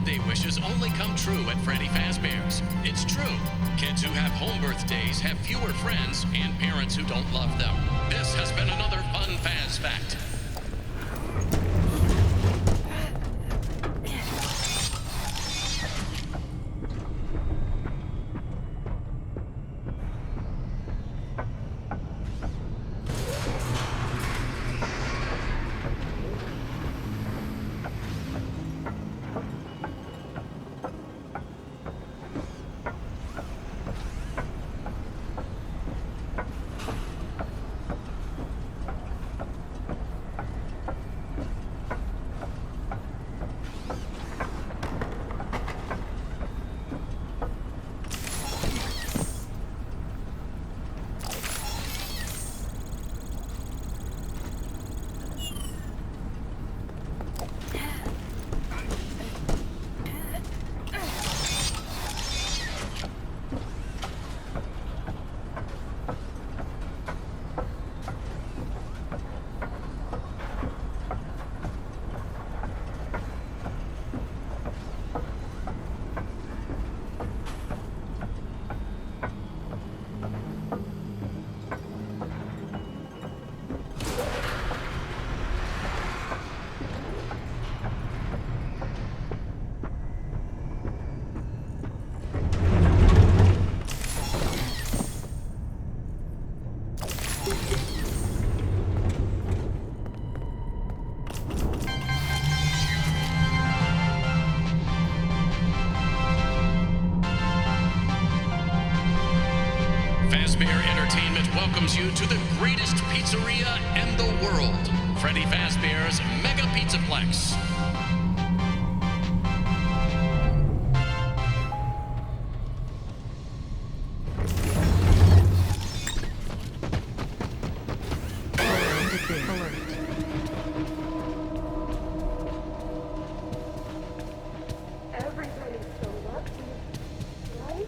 birthday wishes only come true at Freddy Fazbear's. It's true. Kids who have home birthdays have fewer friends and parents who don't love them. This has been another Fun Faz Fact. Fazbear Entertainment welcomes you to the greatest pizzeria in the world, Freddy Fazbear's Mega Pizzaplex. Everybody's so lucky, right?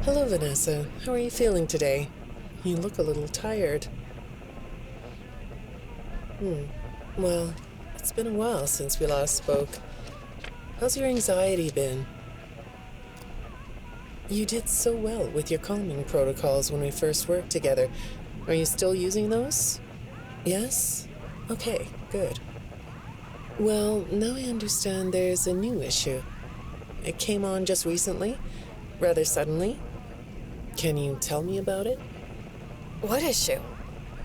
Hello, Vanessa. How are you feeling today? You look a little tired. Well, it's been a while since we last spoke. How's your anxiety been? You did so well with your calming protocols when we first worked together. Are you still using those? Yes? Okay, good. Well, now I understand there's a new issue. It came on just recently, rather suddenly. Can you tell me about it? What issue?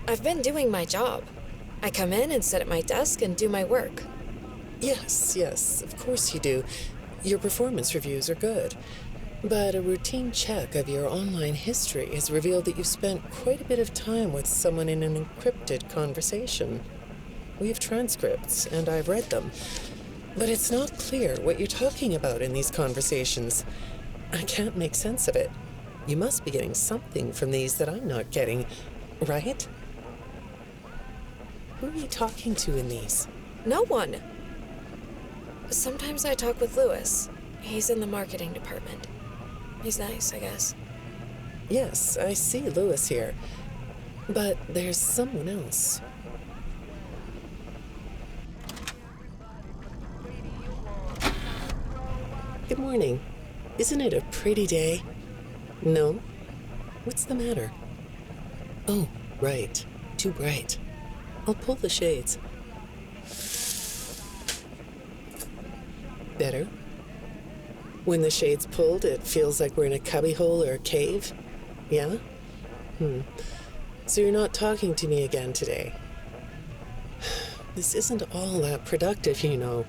I've been doing my job. I come in and sit at my desk and do my work. Yes, of course you do. Your performance reviews are good. But a routine check of your online history has revealed that you've spent quite a bit of time with someone in an encrypted conversation. We have transcripts, and I've read them. But it's not clear what you're talking about in these conversations. I can't make sense of it. You must be getting something from these that I'm not getting, right? Who are you talking to in these? No one. Sometimes I talk with Lewis. He's in the marketing department. He's nice, I guess. Yes, I see Lewis here. But there's someone else. Good morning. Isn't it a pretty day? No? What's the matter? Oh, right. Too bright. I'll pull the shades. Better? When the shade's pulled, it feels like we're in a cubbyhole or a cave? Yeah? So you're not talking to me again today? This isn't all that productive, you know.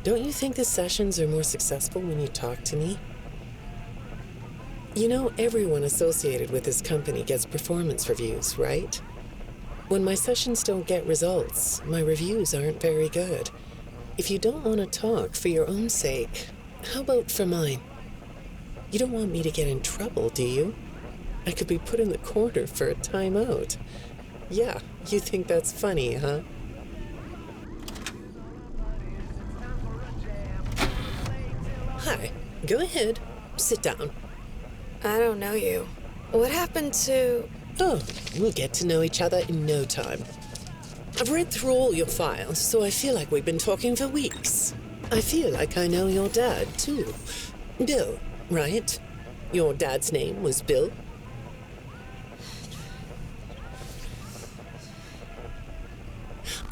Don't you think the sessions are more successful when you talk to me? You know, everyone associated with this company gets performance reviews, right? When my sessions don't get results, my reviews aren't very good. If you don't want to talk for your own sake, how about for mine? You don't want me to get in trouble, do you? I could be put in the corner for a timeout. Yeah, you think that's funny, huh? Hi, go ahead. Sit down. I don't know you. What happened to... Oh, we'll get to know each other in no time. I've read through all your files, so I feel like we've been talking for weeks. I feel like I know your dad, too. Bill, right? Your dad's name was Bill?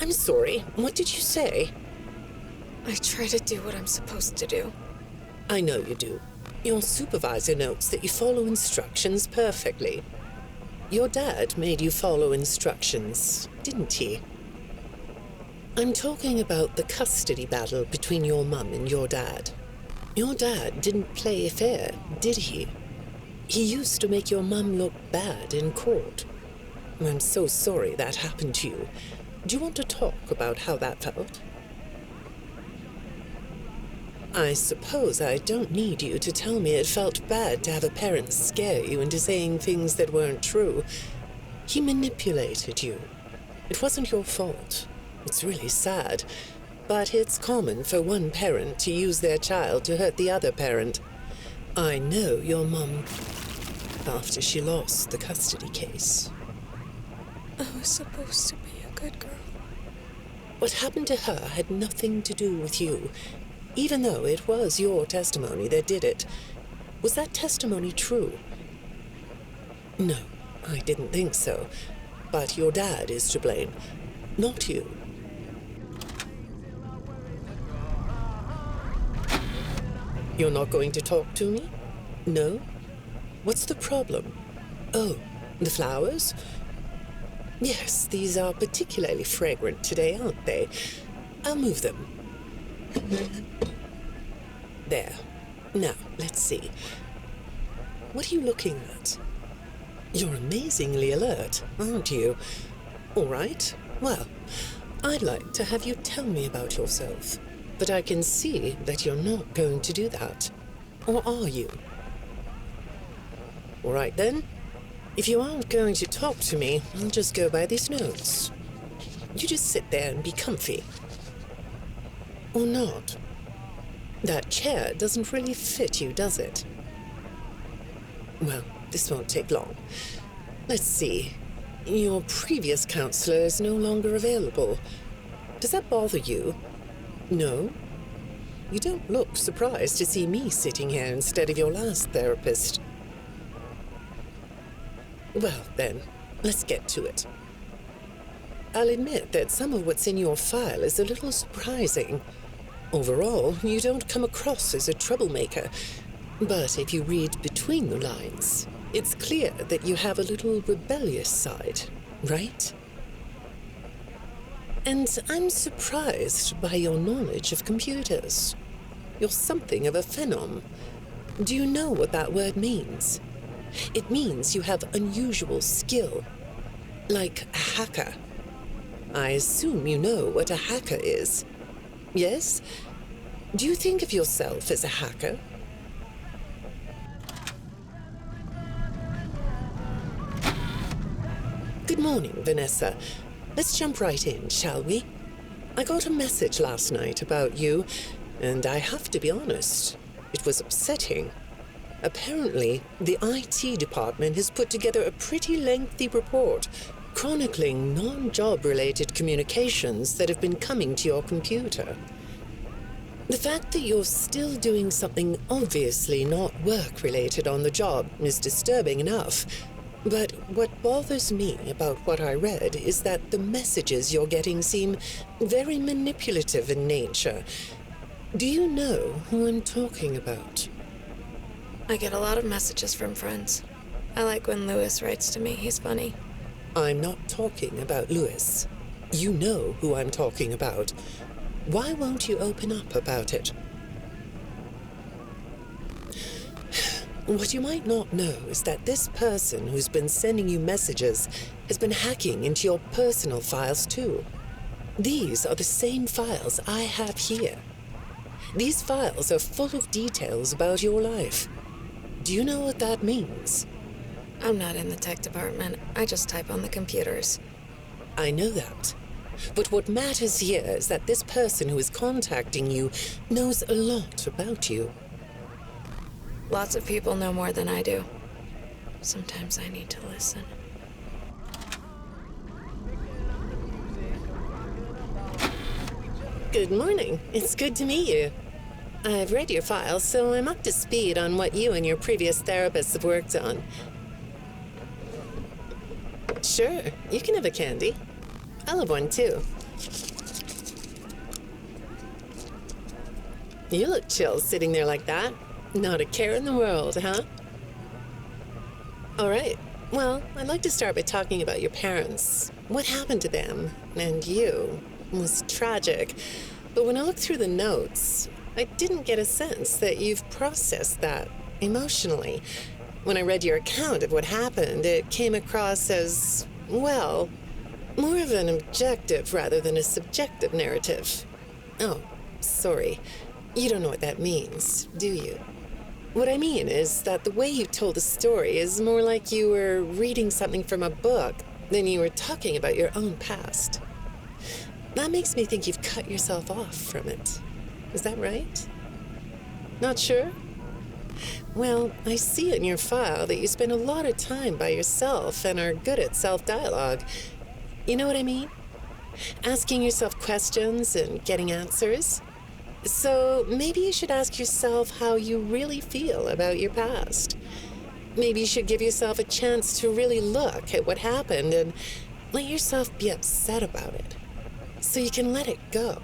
I'm sorry, what did you say? I try to do what I'm supposed to do. I know you do. Your supervisor notes that you follow instructions perfectly. Your dad made you follow instructions, didn't he? I'm talking about the custody battle between your mum and your dad. Your dad didn't play fair, did he? He used to make your mum look bad in court. I'm so sorry that happened to you. Do you want to talk about how that felt? I suppose I don't need you to tell me it felt bad to have a parent scare you into saying things that weren't true. He manipulated you. It wasn't your fault. It's really sad, but it's common for one parent to use their child to hurt the other parent. I know your mum after she lost the custody case. I was supposed to be a good girl. What happened to her had nothing to do with you. Even though it was your testimony that did it. Was that testimony true? No, I didn't think so. But your dad is to blame, not you. You're not going to talk to me? No? What's the problem? Oh, the flowers? Yes, these are particularly fragrant today, aren't they? I'll move them. There. Now, let's see. What are you looking at? You're amazingly alert, aren't you? All right. Well, I'd like to have you tell me about yourself. But I can see that you're not going to do that. Or are you? All right, then. If you aren't going to talk to me, I'll just go by these notes. You just sit there and be comfy. Or not. That chair doesn't really fit you, does it? Well, this won't take long. Let's see. Your previous counselor is no longer available. Does that bother you? No? You don't look surprised to see me sitting here instead of your last therapist. Well, then, let's get to it. I'll admit that some of what's in your file is a little surprising. Overall, you don't come across as a troublemaker. But if you read between the lines, it's clear that you have a little rebellious side, right? And I'm surprised by your knowledge of computers. You're something of a phenom. Do you know what that word means? It means you have unusual skill, like a hacker. I assume you know what a hacker is. Yes? Do you think of yourself as a hacker? Good morning, Vanessa. Let's jump right in, shall we? I got a message last night about you, and I have to be honest, it was upsetting. Apparently, the IT department has put together a pretty lengthy report chronicling non-job-related communications that have been coming to your computer. The fact that you're still doing something obviously not work-related on the job is disturbing enough. But what bothers me about what I read is that the messages you're getting seem very manipulative in nature. Do you know who I'm talking about? I get a lot of messages from friends. I like when Lewis writes to me. He's funny. I'm not talking about Lewis. You know who I'm talking about. Why won't you open up about it? What you might not know is that this person who's been sending you messages has been hacking into your personal files too. These are the same files I have here. These files are full of details about your life. Do you know what that means? I'm not in the tech department. I just type on the computers. I know that. But what matters here is that this person who is contacting you knows a lot about you. Lots of people know more than I do. Sometimes I need to listen. Good morning. It's good to meet you. I've read your file, so I'm up to speed on what you and your previous therapists have worked on. Sure, you can have a candy. I'll have one too. You look chill sitting there like that. Not a care in the world, huh? All right. Well, I'd like to start by talking about your parents. What happened to them and you was tragic. But when I looked through the notes, I didn't get a sense that you've processed that emotionally. When I read your account of what happened, it came across as, well, more of an objective rather than a subjective narrative. Oh, sorry. You don't know what that means, do you? What I mean is that the way you told the story is more like you were reading something from a book than you were talking about your own past. That makes me think you've cut yourself off from it. Is that right? Not sure? Well, I see in your file that you spend a lot of time by yourself and are good at self-dialogue. You know what I mean? Asking yourself questions and getting answers. So maybe you should ask yourself how you really feel about your past. Maybe you should give yourself a chance to really look at what happened and let yourself be upset about it, so you can let it go.